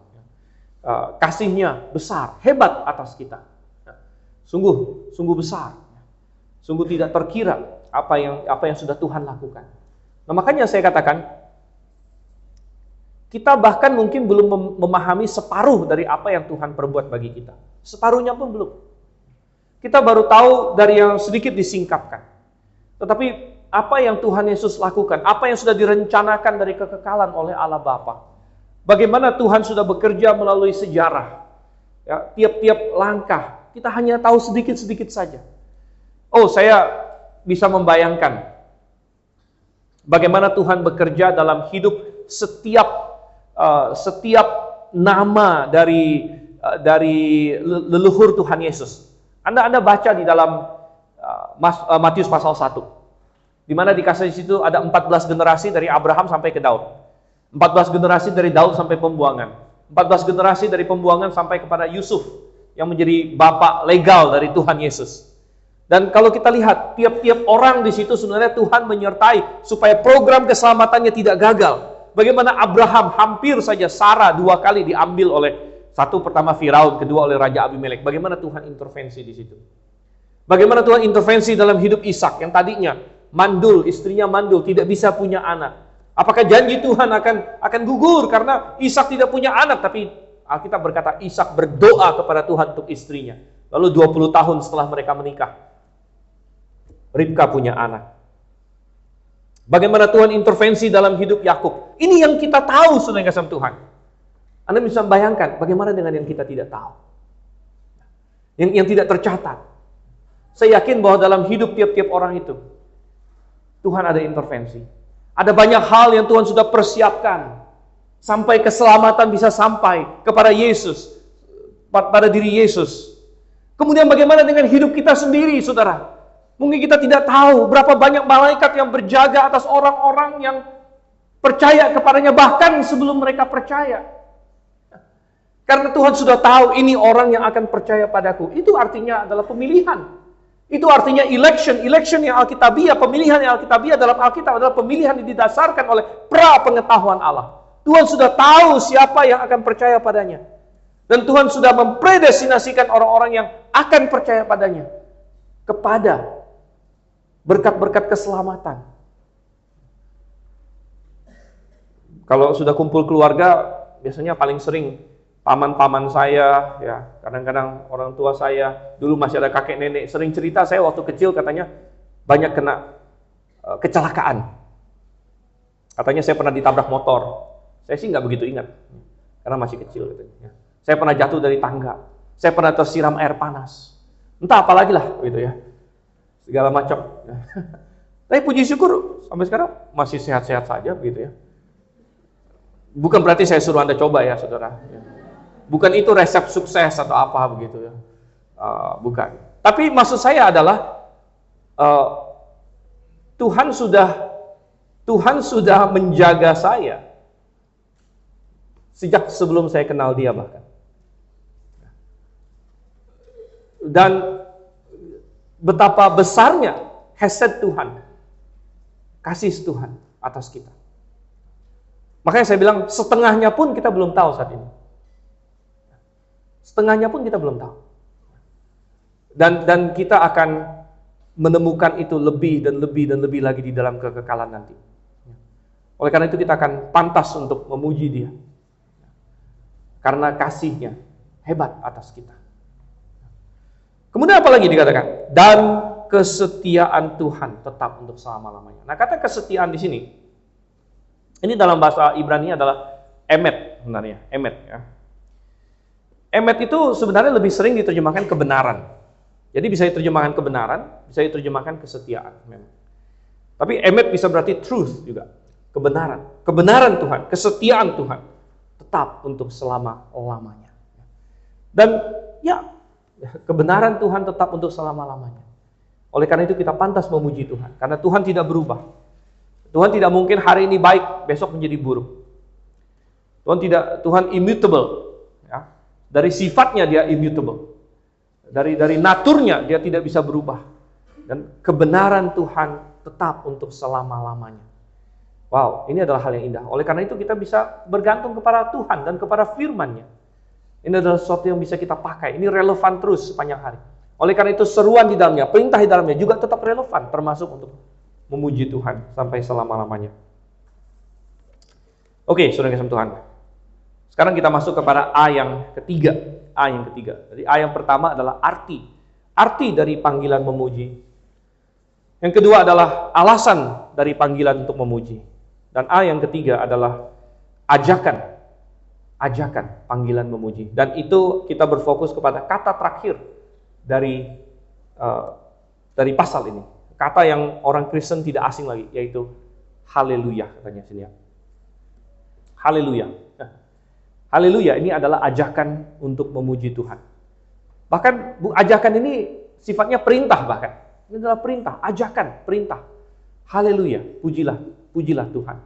Kasihnya besar, hebat atas kita. Sungguh besar. Sungguh tidak terkira apa yang sudah Tuhan lakukan. Nah, makanya saya katakan kita bahkan mungkin belum memahami separuh dari apa yang Tuhan perbuat bagi kita. Separuhnya pun belum. Kita baru tahu dari yang sedikit disingkapkan. Tetapi apa yang Tuhan Yesus lakukan, apa yang sudah direncanakan dari kekekalan oleh Allah Bapa. Bagaimana Tuhan sudah bekerja melalui sejarah. Ya, tiap-tiap langkah kita hanya tahu sedikit-sedikit saja. Oh, saya bisa membayangkan bagaimana Tuhan bekerja dalam hidup setiap nama dari leluhur Tuhan Yesus. Anda baca di dalam Matius pasal 1, di mana dikasih di situ ada 14 generasi dari Abraham sampai ke Daud, 14 generasi dari Daud sampai pembuangan, 14 generasi dari pembuangan sampai kepada Yusuf yang menjadi bapak legal dari Tuhan Yesus. Dan kalau kita lihat tiap-tiap orang di situ sebenarnya Tuhan menyertai supaya program keselamatannya tidak gagal. Bagaimana Abraham hampir saja Sarah 2 kali diambil oleh satu pertama Firaun, kedua oleh Raja Abimelek. Bagaimana Tuhan intervensi di situ? Bagaimana Tuhan intervensi dalam hidup Ishak yang tadinya mandul, istrinya mandul, tidak bisa punya anak. Apakah janji Tuhan akan gugur karena Ishak tidak punya anak? Tapi Alkitab berkata Ishak berdoa kepada Tuhan untuk istrinya. Lalu 20 tahun setelah mereka menikah, Ribka punya anak. Bagaimana Tuhan intervensi dalam hidup Yakub? Ini yang kita tahu, saudara yang kasih Tuhan. Anda bisa membayangkan bagaimana dengan yang kita tidak tahu, yang tidak tercatat. Saya yakin bahwa dalam hidup tiap-tiap orang itu Tuhan ada intervensi. Ada banyak hal yang Tuhan sudah persiapkan sampai keselamatan bisa sampai kepada Yesus, pada diri Yesus. Kemudian bagaimana dengan hidup kita sendiri, saudara? Mungkin kita tidak tahu berapa banyak malaikat yang berjaga atas orang-orang yang percaya kepadanya bahkan sebelum mereka percaya. Karena Tuhan sudah tahu ini orang yang akan percaya padaku. Itu artinya adalah pemilihan. Itu artinya election yang alkitabiah, pemilihan yang alkitabiah dalam Alkitab adalah pemilihan yang didasarkan oleh pra-pengetahuan Allah. Tuhan sudah tahu siapa yang akan percaya padanya. Dan Tuhan sudah mempredestinasikan orang-orang yang akan percaya padanya kepada berkat-berkat keselamatan. Kalau sudah kumpul keluarga, biasanya paling sering paman-paman saya, ya kadang-kadang orang tua saya, dulu masih ada kakek nenek, sering cerita saya waktu kecil katanya banyak kena kecelakaan. Katanya saya pernah ditabrak motor. Saya sih nggak begitu ingat, karena masih kecil katanya. Saya pernah jatuh dari tangga, saya pernah tersiram air panas, entah apalagi lah gitu ya, segala macam. Tapi puji syukur sampai sekarang masih sehat-sehat saja begitu ya. Bukan berarti saya suruh Anda coba ya saudara. Bukan itu resep sukses atau apa begitu ya. Bukan. Tapi maksud saya adalah Tuhan sudah menjaga saya sejak sebelum saya kenal Dia bahkan. Dan betapa besarnya hesed Tuhan, kasih Tuhan atas kita. Makanya saya bilang setengahnya pun kita belum tahu saat ini. Setengahnya pun kita belum tahu. Dan kita akan menemukan itu lebih dan lebih lagi di dalam kekekalan nanti. Oleh karena itu kita akan pantas untuk memuji Dia. Karena kasih-Nya hebat atas kita. Kemudian apa lagi dikatakan? Dan kesetiaan Tuhan tetap untuk selama-lamanya. Nah, kata kesetiaan di sini, ini dalam bahasa Ibrani adalah emet sebenarnya, emet ya. Emet itu sebenarnya lebih sering diterjemahkan kebenaran. Jadi bisa diterjemahkan kebenaran, bisa diterjemahkan kesetiaan memang. Tapi emet bisa berarti truth juga, kebenaran. Kebenaran Tuhan, kesetiaan Tuhan tetap untuk selama-lamanya. Dan ya, kebenaran Tuhan tetap untuk selama-lamanya. Oleh karena itu kita pantas memuji Tuhan, karena Tuhan tidak berubah. Tuhan tidak mungkin hari ini baik, besok menjadi buruk. Tuhan immutable, ya. Dari sifatnya Dia immutable. Dari naturnya Dia tidak bisa berubah. Dan kebenaran Tuhan tetap untuk selama-lamanya. Wow, ini adalah hal yang indah. Oleh karena itu kita bisa bergantung kepada Tuhan dan kepada firman-Nya. Ini adalah sesuatu yang bisa kita pakai. Ini relevan terus sepanjang hari. Oleh karena itu seruan di dalamnya, perintah di dalamnya juga tetap relevan, termasuk untuk memuji Tuhan sampai selama-lamanya. Oke, saudara kasih Tuhan. Sekarang kita masuk kepada A yang ketiga. A yang ketiga. Jadi A yang pertama adalah arti. Arti dari panggilan memuji. Yang kedua adalah alasan dari panggilan untuk memuji. Dan A yang ketiga adalah ajakan. Ajakan panggilan memuji. Dan itu kita berfokus kepada kata terakhir dari pasal ini. Kata yang orang Kristen tidak asing lagi, yaitu haleluya katanya sini ya. Haleluya. Haleluya ini adalah ajakan untuk memuji Tuhan. Bahkan ajakan ini sifatnya perintah bahkan. Ini adalah perintah, ajakan, perintah. Haleluya, pujilah Tuhan.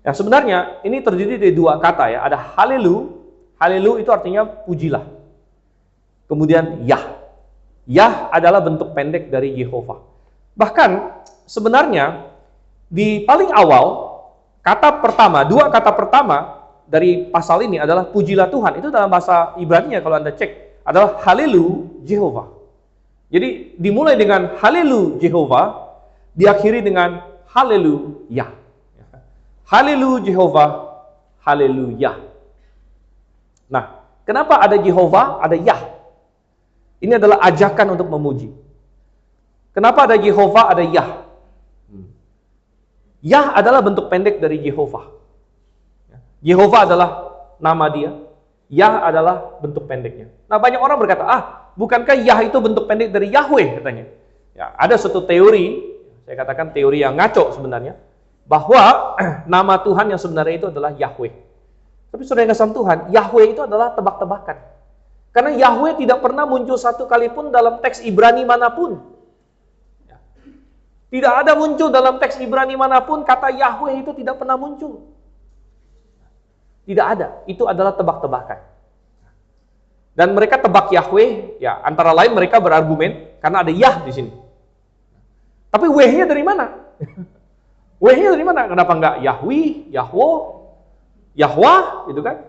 Ya sebenarnya ini terdiri dari dua kata ya. Ada halelu itu artinya pujilah. Kemudian yah. Yah adalah bentuk pendek dari Yehova. Bahkan sebenarnya di paling awal dua kata pertama dari pasal ini adalah pujilah Tuhan. Itu dalam bahasa Ibrani-nya kalau Anda cek adalah halelu Jehova. Jadi dimulai dengan halelu Jehova, diakhiri dengan haleluya. Halelu Jehova, haleluya. Nah, kenapa ada Jehova, ada Yah? Ini adalah ajakan untuk memuji. Kenapa ada Jehova, ada Yah? Yah adalah bentuk pendek dari Jehova. Yehova adalah nama Dia. Yah adalah bentuk pendeknya. Nah, banyak orang berkata, bukankah Yah itu bentuk pendek dari Yahweh katanya? Ya, ada suatu teori, saya katakan teori yang ngaco sebenarnya, bahwa nama Tuhan yang sebenarnya itu adalah Yahweh. Tapi saudara yang kasih Tuhan, Yahweh itu adalah tebak-tebakan. Karena Yahweh tidak pernah muncul satu kali pun dalam teks Ibrani manapun. Tidak ada muncul dalam teks Ibrani manapun kata Yahweh itu tidak pernah muncul. Tidak ada, itu adalah tebak-tebakan. Dan mereka tebak Yahweh, ya antara lain mereka berargumen karena ada Yah di sini. Tapi W-nya dari mana? W-nya dari mana? Kenapa enggak Yahwi, Yahwo, Yahwah, gitu kan?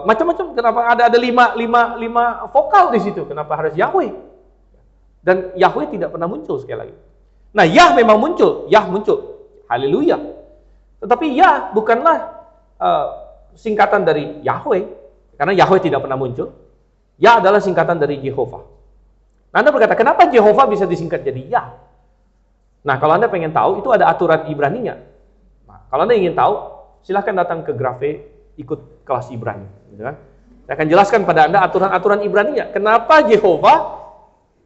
Macam-macam. Kenapa ada lima vokal di situ? Kenapa harus Yahweh? Dan Yahweh tidak pernah muncul sekali lagi. Nah, Yah memang muncul, Yah muncul, haleluya. Tetapi Yah bukanlah singkatan dari Yahweh, karena Yahweh tidak pernah muncul. Yah adalah singkatan dari Jehova. Nah, Anda berkata, kenapa Jehova bisa disingkat jadi Yah? Nah, kalau Anda pengen tahu, itu ada aturan Ibrani-nya. Nah, kalau Anda ingin tahu, silahkan datang ke Grafe, ikut kelas Ibrani. Gitu kan? Saya akan jelaskan pada Anda aturan-aturan Ibrani-nya. Kenapa Jehova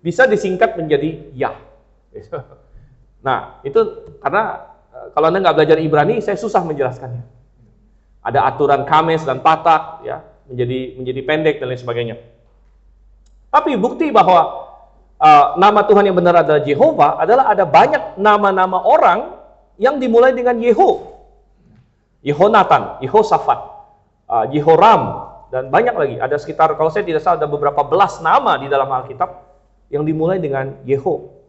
bisa disingkat menjadi Yah? Nah, itu karena kalau Anda nggak belajar Ibrani, saya susah menjelaskannya. Ada aturan kames dan patak, ya, menjadi pendek dan lain sebagainya. Tapi bukti bahwa nama Tuhan yang benar adalah Jehova adalah ada banyak nama-nama orang yang dimulai dengan Yeho, Yehonatan, Yehosafat, Yehoram, dan banyak lagi. Ada sekitar, kalau saya tidak salah, ada beberapa belas nama di dalam Alkitab yang dimulai dengan Yeho.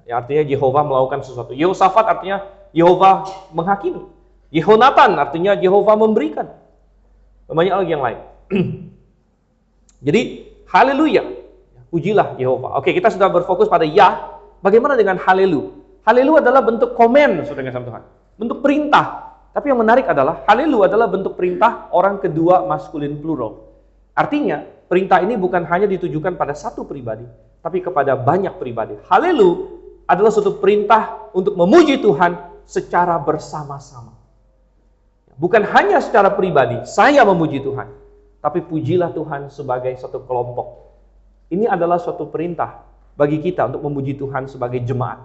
Ya, artinya Yehova melakukan sesuatu. Yehosafat artinya Yehova menghakimi. Yehonatan artinya Yehova memberikan. Banyak lagi yang lain. Jadi, haleluya. Pujilah Yehova. Oke, kita sudah berfokus pada ya. Bagaimana dengan halelu? Halelu adalah bentuk komen, saudara yang Tuhan. Bentuk perintah. Tapi yang menarik adalah, halelu adalah bentuk perintah orang kedua maskulin plural. Artinya, perintah ini bukan hanya ditujukan pada satu pribadi, tapi kepada banyak pribadi. Halelu adalah suatu perintah untuk memuji Tuhan secara bersama-sama. Bukan hanya secara pribadi, saya memuji Tuhan, tapi pujilah Tuhan sebagai satu kelompok. Ini adalah suatu perintah bagi kita untuk memuji Tuhan sebagai jemaat.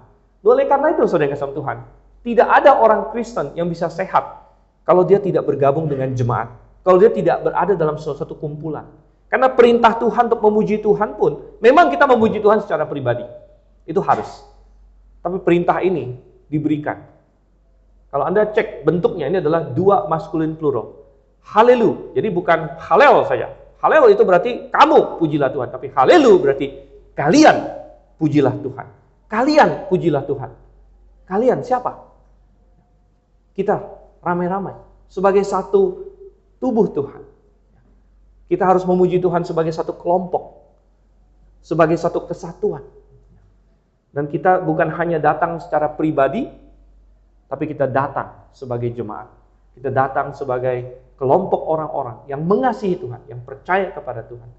Oleh karena itu, saudara yang kasih Tuhan, tidak ada orang Kristen yang bisa sehat kalau dia tidak bergabung dengan jemaat, kalau dia tidak berada dalam suatu kumpulan. Karena perintah Tuhan untuk memuji Tuhan pun, memang kita memuji Tuhan secara pribadi. Itu harus. Tapi perintah ini diberikan. Kalau Anda cek bentuknya, ini adalah dua maskulin plural. Halelu, jadi bukan halel saja. Halel itu berarti kamu pujilah Tuhan, tapi halelu berarti kalian pujilah Tuhan. Kalian pujilah Tuhan. Kalian siapa? Kita ramai-ramai sebagai satu tubuh Tuhan. Kita harus memuji Tuhan sebagai satu kelompok, sebagai satu kesatuan. Dan kita bukan hanya datang secara pribadi, tapi kita datang sebagai jemaat. Kita datang sebagai kelompok orang-orang yang mengasihi Tuhan, yang percaya kepada Tuhan.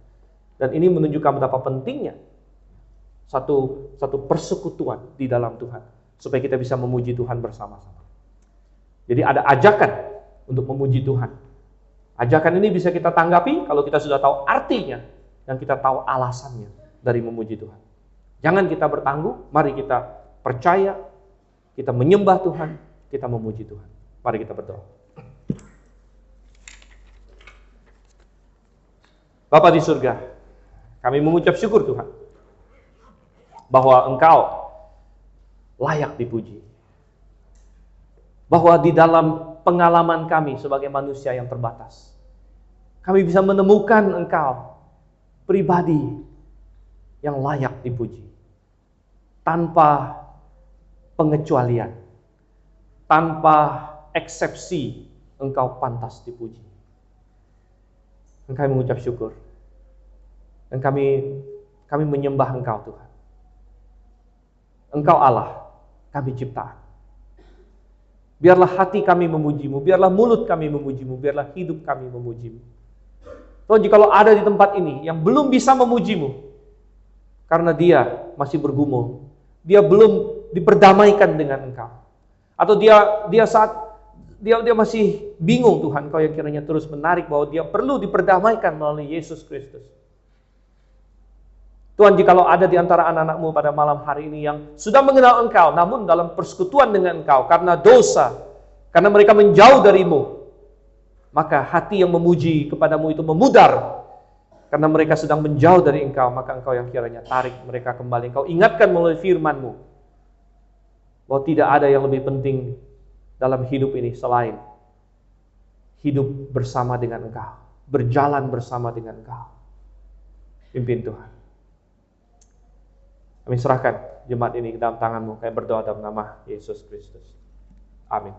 Dan ini menunjukkan betapa pentingnya satu persekutuan di dalam Tuhan, supaya kita bisa memuji Tuhan bersama-sama. Jadi ada ajakan untuk memuji Tuhan. Ajakan ini bisa kita tanggapi kalau kita sudah tahu artinya dan kita tahu alasannya dari memuji Tuhan. Jangan kita bertangguh, mari kita percaya, kita menyembah Tuhan, kita memuji Tuhan. Mari kita berdoa. Bapa di surga, kami mengucap syukur Tuhan, bahwa Engkau layak dipuji. Bahwa di dalam pengalaman kami sebagai manusia yang terbatas, kami bisa menemukan Engkau pribadi yang layak dipuji. Tanpa pengecualian, tanpa eksepsi, Engkau pantas dipuji. Dan kami mengucap syukur. Dan kami menyembah Engkau Tuhan. Engkau Allah, kami ciptaan. Biarlah hati kami memuji-Mu, biarlah mulut kami memuji-Mu, biarlah hidup kami memuji-Mu. Tuhan, jikalau ada di tempat ini yang belum bisa memuji-Mu, karena dia masih bergumul, dia belum diperdamaikan dengan Engkau, atau dia masih bingung Tuhan, Kau yang kiranya terus menarik bahwa dia perlu diperdamaikan melalui Yesus Kristus. Tuhan, jikalau ada di antara anak-anak-Mu pada malam hari ini yang sudah mengenal Engkau, namun dalam persekutuan dengan Engkau karena dosa, karena mereka menjauh dari-Mu, maka hati yang memuji kepadamu itu memudar. Karena mereka sedang menjauh dari Engkau, maka Engkau yang kiranya tarik mereka kembali. Engkau ingatkan melalui firman-Mu bahwa tidak ada yang lebih penting dalam hidup ini selain hidup bersama dengan Engkau, berjalan bersama dengan Engkau. Pimpin Tuhan. Kami serahkan jemaat ini ke dalam tangan-Mu. Kami berdoa dalam nama Yesus Kristus. Amin.